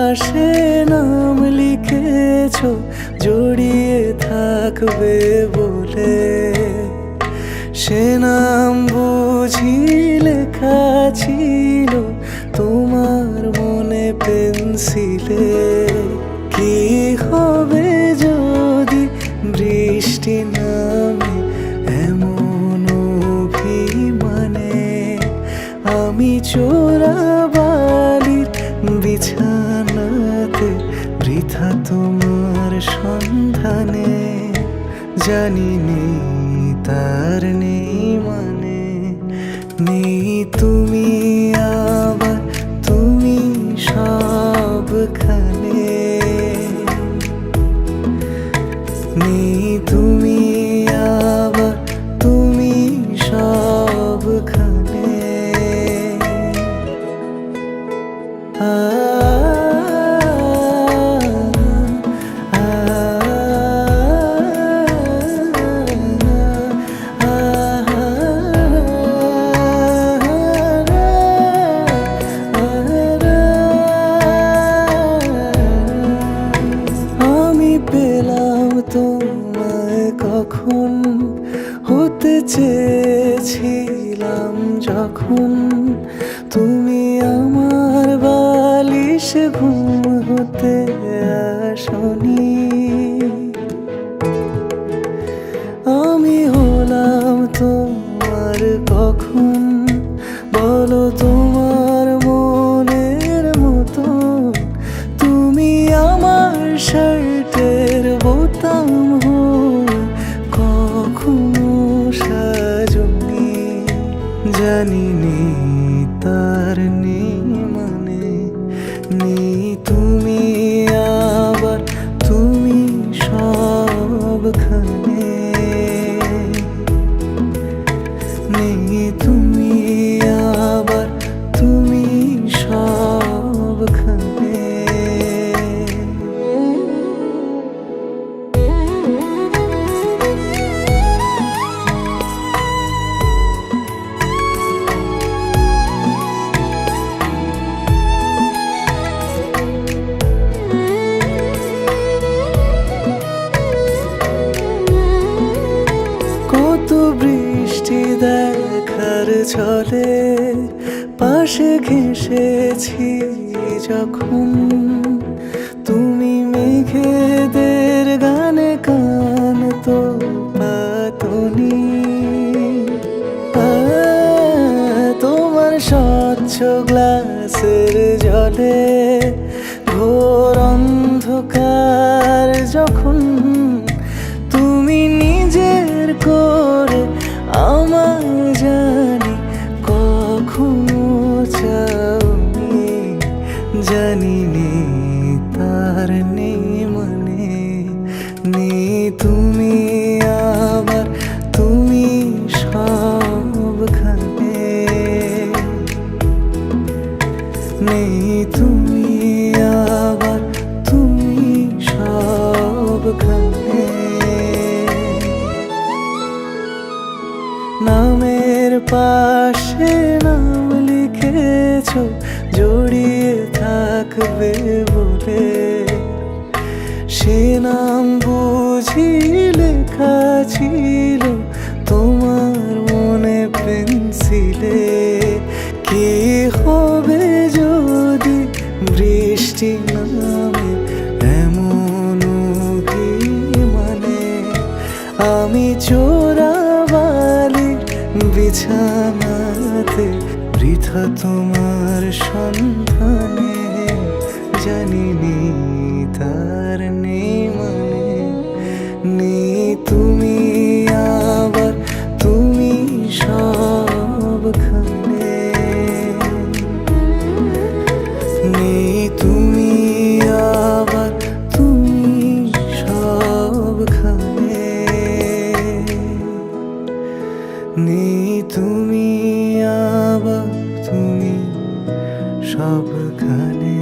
পাশে নাম লিখেছো জড়িয়ে থাকবে বলে, সে নাম বুঝি লেখা ছিল তোমার মনে পেন্সিলে। কি হবে যদি বৃষ্টি নামে এমন অভিমানে, আমি চোরাবালির বিছানাতে বৃথা তোমার সন্ধানে। জানি নেই তার নেই মানে, নেই তুমি আবার তুমি সবখানে, নেই তুমি আবার তুমি সবখানে। পেলাম তোমায় কখন, হতে চেয়েছিলাম যখন তুমি আমার বালিশে ঘুম হতে আসনি। আমি হলাম তোমার কখন, বলো তোমার মনের মতো। তুমি আমার শার্টের বোতাম হয়ে কখনো সাজনি। জানি নেই তার নেই মানে, নেই তুমি আবার তুমি সবখানে, নেই তুমি আবার তুমি সবখানে। কত বৃষ্টি দেখার ছলে পাশে ঘেঁষেছি যখন, তুমি মেঘেদের গানে কান তো পাতনি। তোমার স্বচ্ছ গ্লাসের জলে ঘোর অন্ধকার যখন, তুমি নিজের করে আমার জানি কখনো চাওনি। জানি নেই তার নেই মানে, নেই তুমি আবার তুমি সবখানে, নেই তুমি আবার তুমি সবখানে। নামের পাশে নাম লিখেছো জড়িয়ে থাকবে বলে, সে নাম বুঝি লেখা ছিল তোমার মনে পেন্সিলে। কি হবে যদি বৃষ্টি নামে এমন অভিমানে, আমি চোরাবালির বিছানাতে বৃথা তোমার সন্ধানে। জানি নেই তার নেই মানে, নেই তুমি আবার তুমি সবখানে, নেই তুমি আবার তুমি সবখানে, নেই তুমি আবার তুমি সবখানে।